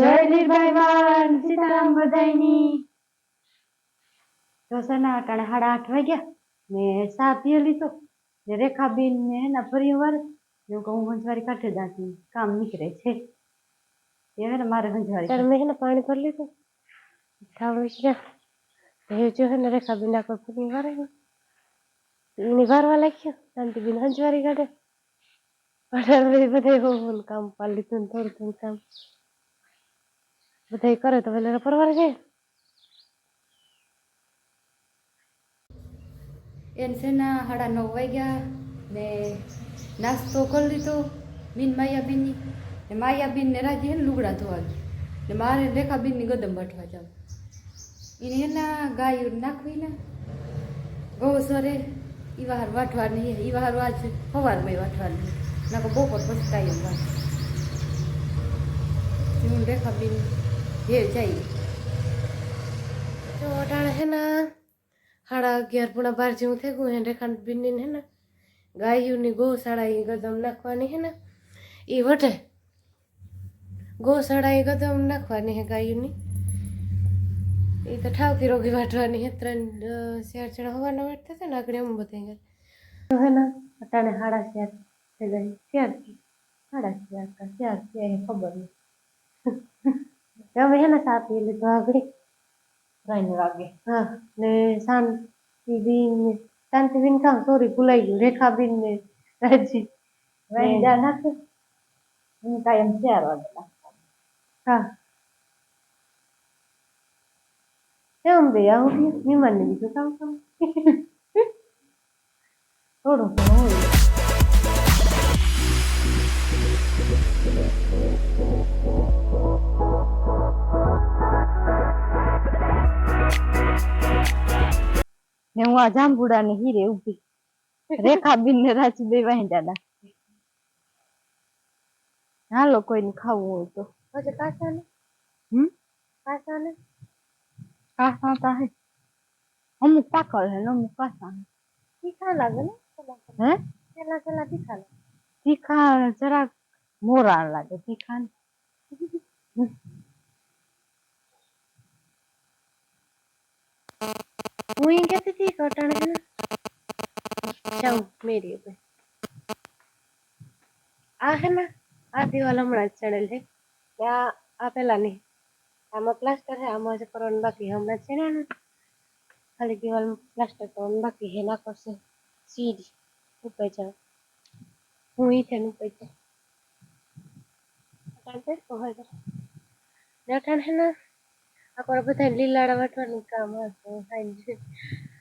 જય લીરભાઈ વાન સીતારામ બધાયની તો સના અટાણે 8:30 વાગ્યા ને સા પીએ લીધો ને રેખાબેન ને એના પરિવાર ને હું હંજવારી કાઢે દાંતી કામ નીકળે છે એ હે ને મારે હંજવારી ત્યારે મેં ને પાણી ભરી લીધું ખાવડી છે એ જો હે ને રેખાબેન આ કોઈ ફૂટી વારે એની વારવા લાગ્યો શાંતિબેન હંજવારી કાઢે બધા હોવું કામ પાડી લીધું થોડું થોડું કામ બધા કરે તો પેલા પરવાર જાય એને સેના 9:30 વાગ્યા ને નાસ્તો કરી લીધો મીન માયાબેનની ને માયાબેન ને રાજી હે ને લુગડા ધોવા ગઈ ને મારે રેખાબેનની ગદમ બાંધવા જાવ એને એના ગાયું નાખવી ને ગૌસરે ઈ વાર વાટવાની ઈ વાર વાજ સવારમાં વાટવાની નાકો બપોર પછી કાયમ વાટ હું રેખાબેન હે જાય તો અટાણે હે ને 11:30 પોણા 12 જેવું થઈ ગયું હે રેખાબેન ને હે ને ગાયુંની ગૌશાળા એ ગદમ નાખવાની હે ને એ વટે ગૌશાળા એ ગદમ નાખવાની હે ગાયુંની એ તો ઠાવકી રોગી વાટવાની હે 3-4 જણા હવાના વાટતા હતા ને આગળ એમ બધા તો હે ને અટાણે 4:30 થઈ ગઈ 4 ખબર નહીં હવે હે ને સાપ પી લીધો આગળ 3 વાગે હા ને શાંતિબેન કામ સોરી ભૂલાઈ ગયું રેખાબેન ને રાજી વાંદા નાખે હું કાયમ 4 વાગે હા એમ બે આવું મહેમાન ને બીજું કામ કામ થોડું ઘણું હોય ને હું આ જાંબુડા ને હીરે ઉભી રેખાબેન ને રાજી બે વાંદા હાલો કોઈને ખાવું હોય તો પછી કાચા ને કાસા તા હે અમુક પાકળ હે ને અમુક કાસા તીખા લાગે ને હે પેલા તીખા લાગે તીખા જરાક મોરા લાગે તીખા ને હું એ કહેતી હતી કટાણે હે જાઉં મેરી पे આ હે ને આ દિવાલ હમણાં જ ચડેલ છે ત્યાં આ પેલા નહીં આમાં પ્લાસ્ટર છે આમાં જ કરવાનું બાકી હમણાં છે ને ખાલી દિવાલ પ્લાસ્ટર કરવાનું બાકી હે ના કરશે સીડી ઉપર જાવ હું ઈ છે ઉપર જાઉં અટાણે તો હોય તો અટાણે હે ને આ કોઈ બધા લીલાડા વાટવાનું કામ હશે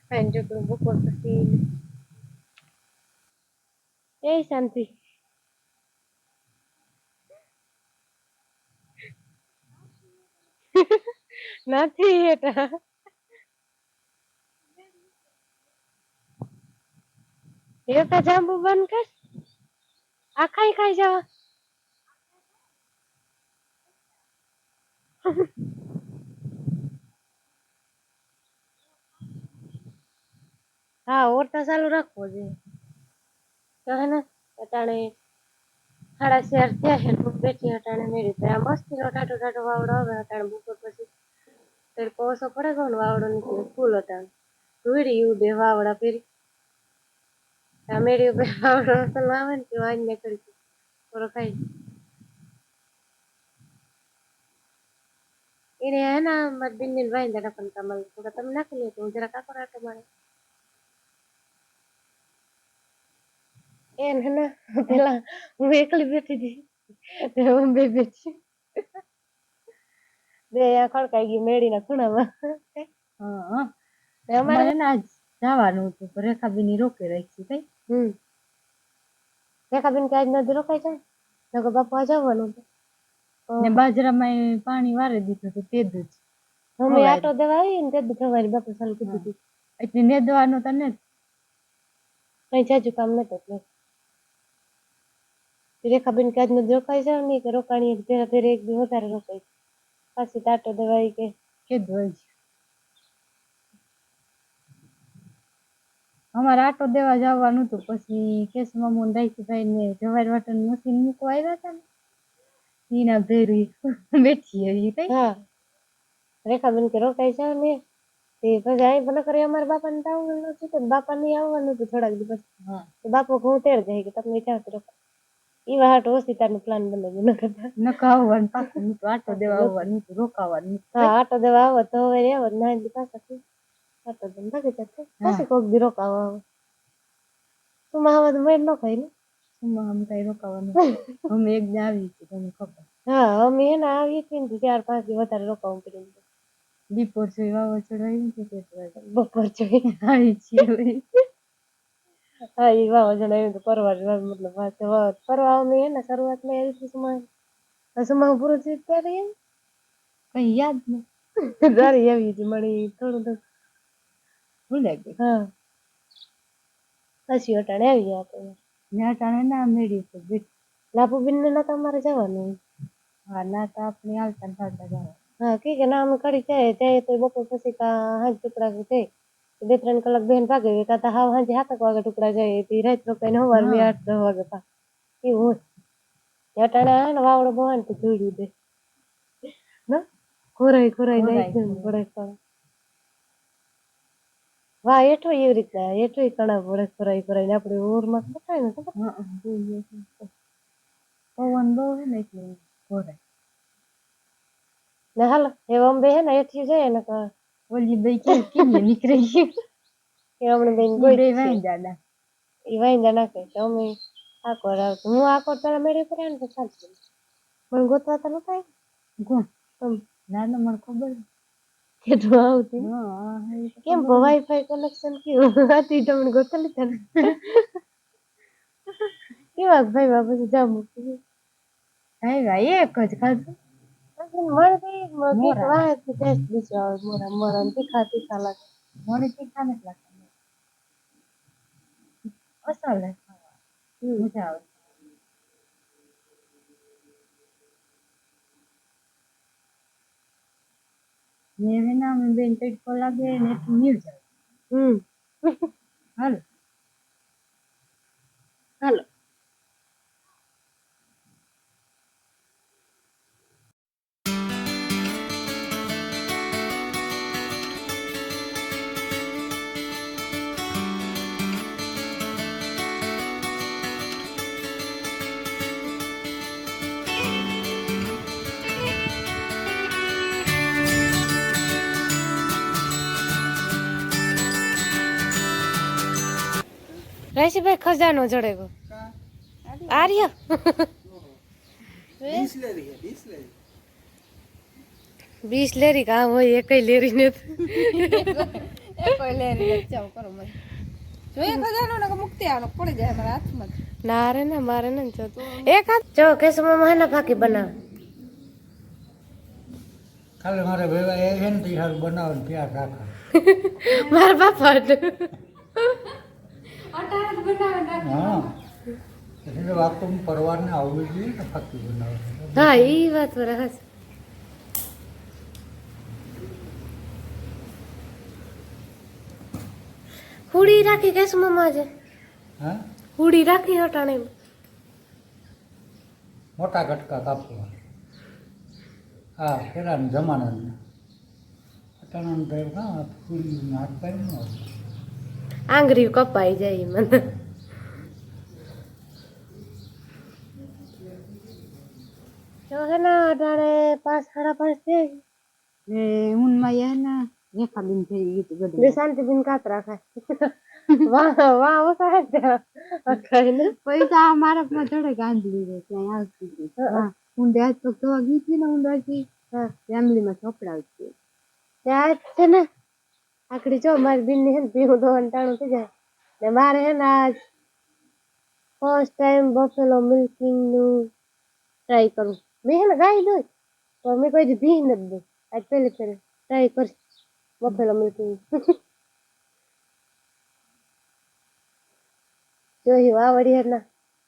સાંજે બપોર પછી એ શાંતિ નથી એટા એટા જાંબુ બંધ કર આ ખાઈ જવા હા ઓરતા ચાલુ રાખવો જોઈએ તો હે ને અટાણે 4:30 થયા છે હું બેઠી અટાણે મેળી આ મસ્તી નો ટાટો ટાટો વાવડો આવે અટાણે બપોર પછી તડકો ઓછો પડે ગયો ને વાવડો નીકળે ફૂલ અટાણે ધોઈડી એવું બે વાવડા પહેરી આ મેળી ઉપર વાવડો અસલ આવે ને કે વાંજ ને કરી થોડો ખાઈ એને હે ને મારી બિન્ની ને વાંદા નાખવાનું કામ આવે થોડા તમે નાખી લે તો હું જરા કાકો રાટો મારે એને હે ને પેલા હું એકલી બેઠી હતી હું બે બેઠી બે ખડકાઈ ગઈ મેળીના ખૂણામાં હા અમારે ને આજ જવાનું હતું પણ રેખાબેન રોકે રાખી કઈ રેખાબેન કે આજ નથી રોકાઈ જાય નકર બાપા જવાનું ને બાજરામાં પાણી વારે દીધું હતું તે જ મમ્મી આટો દેવા આવી ને તે જ સવારે બાપા ચાલુ કીધું હતું એટલે નેદવાનું તને કઈ જાજુ કામ નતું એટલે રેખાબેન કે આજ નથી રોકાઈ જાવ નહીં કે રોકાણી ફેરા ફેરે એક દી વધારે રોકાઈ પાછી આટો દેવાય કે કીધું અમારે આટો દેવા જવાનું હતું પછી કેસ મામુ દાઈસીભાઈ ને જવારી વાટણ મશીન મૂકવા આવ્યા હતા ને ઈના ભેરી બેઠી એવી કઈ હા રેખાબેન કે રોકાઈ જાવ ને તે પછી અહીં પણ કરી અમારા બાપાને તો આવવાનું હતું તો બાપા નહીં આવવાનું હતું થોડાક દિવસ હા તો બાપો ઘઉં તેડ જાય કે તમે ચાલતી રોકો ઈ વાહાટ હોસ્પિટલનું પ્લાન બનાવ્યું ન કરતા નકા આવવાનું પાછું હું તો આટો દેવા આવવાનું હું રોકાવાનું હા આટો દેવા આવો તો હવે આવો ના પાછા આટો દે ભાગી જશે પછી કોક દી રોકાવો આવો તું માવા તો મેળ ન ખાઈ ને આમ કઈ રોકાવાનું અમે એક દી આવી હતી તમને ખબર હા અમે હે ને આવી હતી ને 4-5 દી વધારે રોકાવું પડ્યું દીપોર જોઈ વાવાઝોડું આવ્યું ને તે બપોર જોઈ આવી છીએ હા એ વાવાઝોડું આવ્યું તો પરવા મતલબ પરવા અમે હે ને શરૂઆતમાં આવી હતી સુમા પૂરું થયું ત્યારે કઈ યાદ નહીં તારી આવી હતી મળી થોડું થોડું ભૂલાઈ ગયું હા પછી અટાણે આવી ગયા આપણે ત્યાં ટાણે ના મેળી તો લાભુબેન ને ના તમારે જવાનું હા ના તો આપણે હાલતા ને ચાલતા જવાનું હા કે ના અમે કરી જાય તો બપોર પછી હાજ ટુકડા જાય 2-3 કલાક બેન ભાગે કાતા હાવ હાજે 7 વાગે ટુકડા જાય તે રાત રોકાઈને સવાર મેં 8-10 વાગે પા એવું હોય અટાણે ને વાવડો બહાન તો જોડ્યું દે ના ખોરાઈ નાખી પડે વાહ એઠો એવી રીતના એઠો કણા પડે ખોરાઈ આપણે ઓરમાં બતાવે ને પવન બહુ હે ને એટલે ઘોરાય ને હાલો એ અંબે હે ને એઠી જાય ને ઓલી બે કેવી નીકળી ગઈ કે હમણાં બેન ઈ ગઈ બે છે વાઈ દાદા એ વાંદા નાખે તો અમે આકોર આવતો હું આકોર પેલા મેળે પર ને તો ચાલતું મને ગોતવા તો નતા કોણ તમ ના ના મને ખબર કે તું આવતી હા કેમ વાઈફાઈ કનેક્શન કેવું હતી તમને ગોતલી તને કેવા ભાઈ બાપુ જામ મૂકી ભાઈ એક જ ખાધું મને તો વાહ ટેસ્ટ બીજો મોરા મોરા તીખા લાગે મને તીખા નથી લાગતા અસલ મજા આવે મેં ના મેં બેન તડકો લાગે ને એટલું નીર જાય હાલ હાલો રાશીભાઈ ખજાનો જડે ગો આર્ય બિસ્લેરી કા હોય એકઈ લેરી ને કોઈ લેરી ચાવ કરો મને જોઈએ ખજાનો ને મુક્તિ આનો પડી જાય મારા હાથમાં ના રે ના મારે ને જો એક હાથ જો કેસમાં મહેના ફાકી બનાવે ખાલી મારે ભેગા એનથી સારું બનાવવાનું પ્યાર રાખે મારા બાપા હા એટલે વાતું પરવારને આવવું જોઈએ ને ફાકી બનાવે હા ઈ વાત બરાબર હુડી રાખી કેસમાં માજે હા હુડી રાખી હટાણે મોટા કટકા કાપવા હા પેલાના જમાનાના અટાણાનું તો એવું હા પૂરી હાથ પાડી ન આવે આંગળી કપાઈ જાય મને તો હે ને અટાણે 5-5:30 થઈ ને ઊનમાં યા ના રેખાબીન થઈ ગઈ હતી ગડે બે શાંતિબેન કાતરા ખાય વાહ ઓછા હે ખાય ને પૈસા મારા માં ચડે ગાંધી રે ત્યાં આવતી હતી હા ઊંડે આજ પગ ધોવા ગઈ હતી ને ઊંડાથી હા ફેમિલીમાં ચોપડાવતી ત્યાં છે ને આકડી જો મારી દિલની હે ને પીવું ધોવાનું ટાણું થઈ જાય ને મારે હે ને આજ ફર્સ્ટ ટાઈમ બફેલો મિલ્કિંગ નું ટ્રાય કરું મેં હે ને ગાય દઉં તો મેં કોઈ દી ભી નથી દઉં આજ પહેલી ટ્રાય કરી બફેલો મિલ્કિંગ જોઈ વાવડી હે ના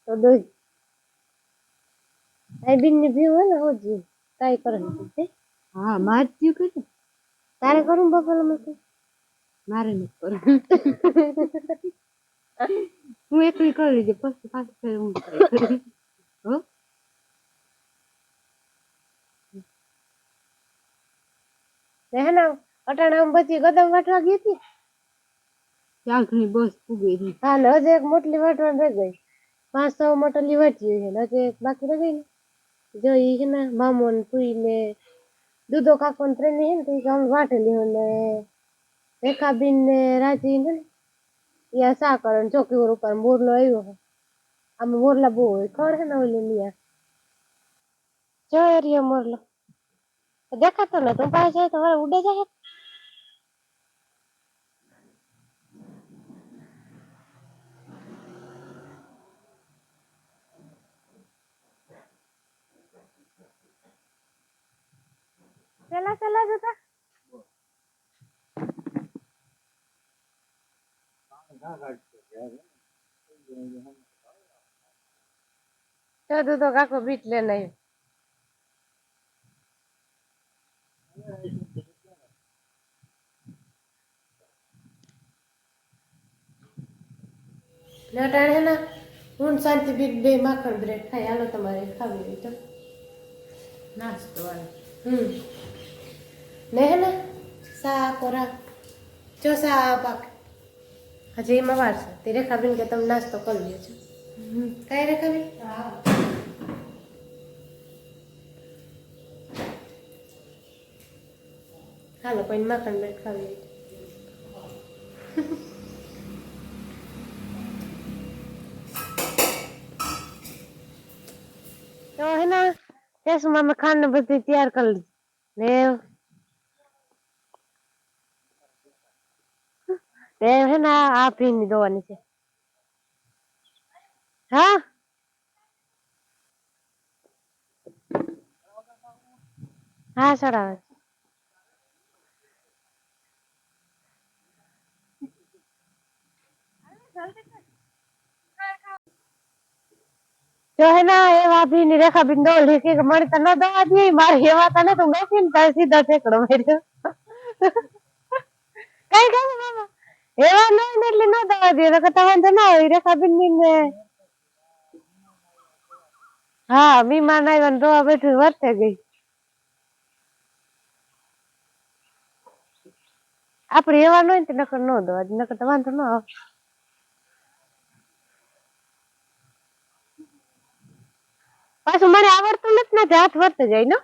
તો દોઈ આ બિન ની ભીવું હે ને હોજી ટ્રાય કરે હા મારતી કીધું તારે કરું બફેલો મિલ્કિંગ મારે નથી કરવું હું એકલી કરી લીધી પછી પાછું ફેર હું ટ્રાય કરી હો ને હે ને અટાણે આમ બધી ગદમ વાટવા ગઈ હતી. ત્યાં ઘણી બસ પૂગી હતી. હા ને હજી એક મોટલી વાટવાની રહી ગઈ. 5-6 મોટલી વાટી છે ને હજી એક બાકી રહી ગઈ ને. જો ઈ છે ને મામો ને તુઈ ને દૂધો કાકો ને ત્રણે હે ને તો ઈ આમ વાટેલી હોય ને રેખાબીન ને રાજી ને યા સા કરે ને ચોકી ઉપર મોરલો આવ્યો છે. આમ મોરલા બહુ હોય ખબર છે ને ઓલી ન્યા જો એરિયો મોરલો દેખાતો ને તું પાસે જાય તો હવે ઉડે જાય. પેલા જતા તો દૂધો કાકો બીટ લે નહીં. નટાણે ને હું શાંતિ બીટ બે માખણ બ્રેડ ખાઈ હાલો તમારે ખાવી હોય તો નાસ્તો વાળો. ને હે ને સા કોરા જો સા પાક હજી એમાં વાર છે તે રેખાબેન કે તમે નાસ્તો કરી લ્યો છો. કઈ રેખાબેન હાલો કોઈ માખણ બ્રેડ ખાવી હોય તો હે ને રેસમાં મેં ખાંડ ને બધી તૈયાર કરી લીધી ને હે ને આ ભીની દોવાની છે. હા હા સડાવે જો હે ને એ વાભી ની રેખાબીન દોડી કે મને તો ન દવા દે મારે એવા તને તો બેસી ને તારે સીધા ઠેકડો માર્યો. કઈ કઈ મામા એવા નહીં ને એટલે ન દવા દે તો વાંધો ના હોય રેખાબીન ની ને હા મીમાન આવ્યા ને દવા બેઠી વર્તે ગઈ. આપડે એવા ન હોય ને નકર ન દવા દે નકર તો વાંધો ન આવે. પાછું મને આવડતું નથી ને હાથ વર્તે જાય ને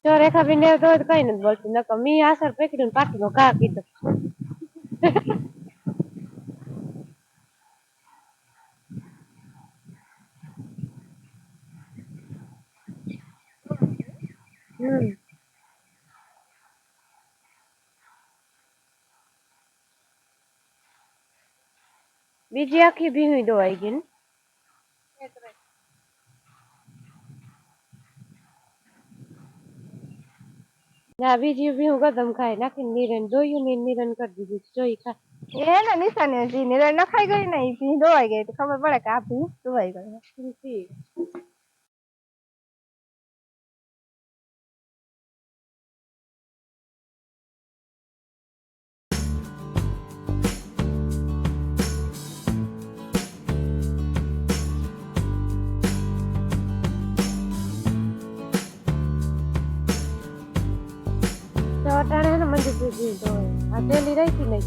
જો રેખાબેન ને તો કઈ નથી બોલતી નકર મી આસર પકડીને પાટીનો ઘા કીધો. બીજી આખી ભીવી દોવાઈ ગઈ ને ના બીજી ભીવું કદમ ખાય નાખીને નિરણ જોયું ને નિરણ કરી દીધું જોઈ ખા એને નિશાની હતી નિરણ નખાઈ ગઈ ને ભી ધોવાઈ ગઈ તો ખબર પડે કે આ ભી ધોવાઈ ગઈ. તો અટાણે ને મંદિર ભીવી ધોવાય આ પેલી રહી નહીં.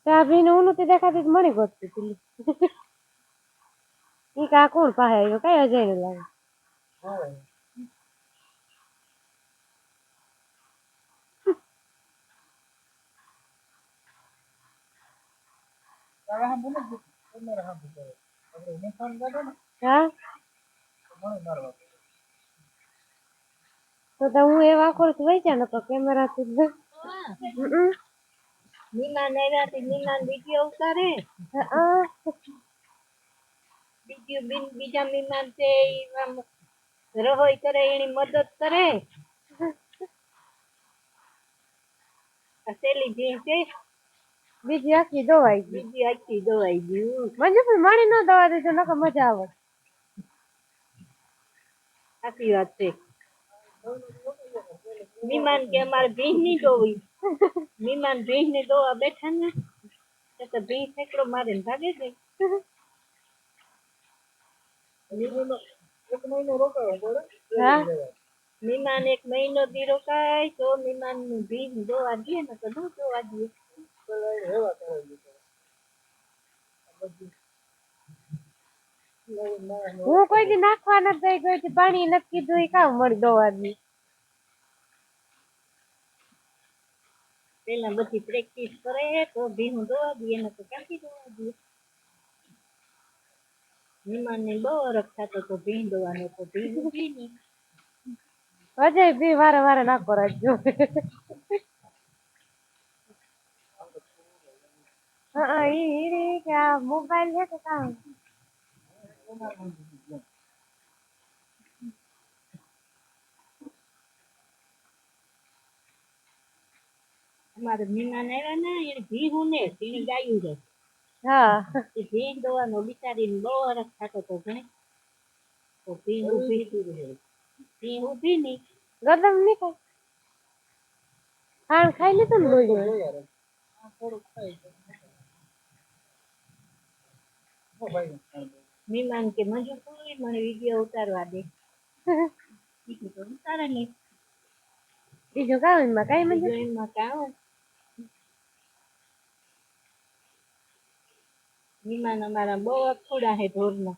ત્યાં ભીને હું નથી દેખાતી તો મળી ગોતતી પેલી ઈ કા કોણ પાસે આવ્યો કઈ અજય ને લાગે. હા તો હું એ વાકોર વહી જા નતો કેમેરા થી નીમાન આવ્યા તે નીમાન વિડીયો ઉતારે બીજા મહેમાન છે રહોઈ કરે એની મદદ કરે સેલી જે છે બીજી આખી દોવાઈ ગઈ. બીજી આખી દવાઈ ગયું મંજુભાઈ મારી ન દવા દેજો નકર મજા આવે. સાચી વાત છે. મહેમાન કે અમારે ભીંજ નહીં દોવી મહેમાન ભીંજ ને દોવા બેઠા ને તો ભીંજ ફેકડો મારે ભાગે છે હા મહેમાન 1 મહિનો દી રોકાય તો મહેમાન નું ભીંજ દોવા દે ને તો ન દોવા દે હું કોઈ દી નાખવા નથી ગઈ કોઈ દી પાણી નથી કીધું એ કામ મળી દોવા દી પેલા બધી પ્રેક્ટિસ કરે તો ભીંજ દોવા દે ને તો ક્યાંથી દોવા દે મહેમાન ને બહુ હરખ થતો તો ભીંજ દોવાનો તો ભીંજ ઉભી નહીં અજય બી વારે વારે નાખો રાખજો હા ઈ કે આ મોબાઈલ છે કે કામ અમારે મહેમાન આવ્યા ને એને ભીહું ને એને ગાયું છે હા એ ભીંજ દોવાનો બિચારીને બહુ હરખ થતો તો ઘણી તો ભીંજ ઉભી નહીં ગદમ ની કઈ ખાણ ખાઈ લીધું ને લોહી મહેમાન કે મંજુ કોઈ મને વિડીયો ઉતારવા દે બીજું તો ઉતારે નહીં બીજું કામ એમાં કઈ મજા બીજું એમાં કામ મહેમાન અમારા બહુ અખોડા હે ઢોરના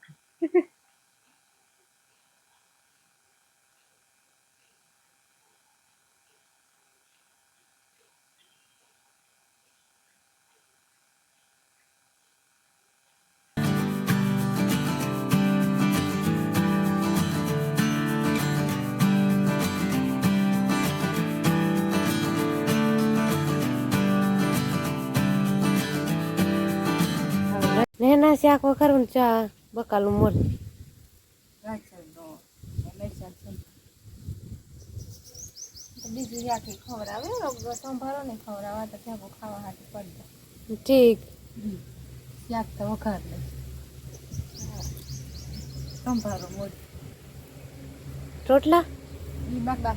નેના શાક વખરું ચા બકાલું મોર બીજું યાથી ખવડાવે સંભાળો ને ખવડાવવા તો ત્યાં ખાવા હાથે પડી ઠીક શાક તો વઘાર લે સંભાળો મોજ રોટલા ઈ બાકા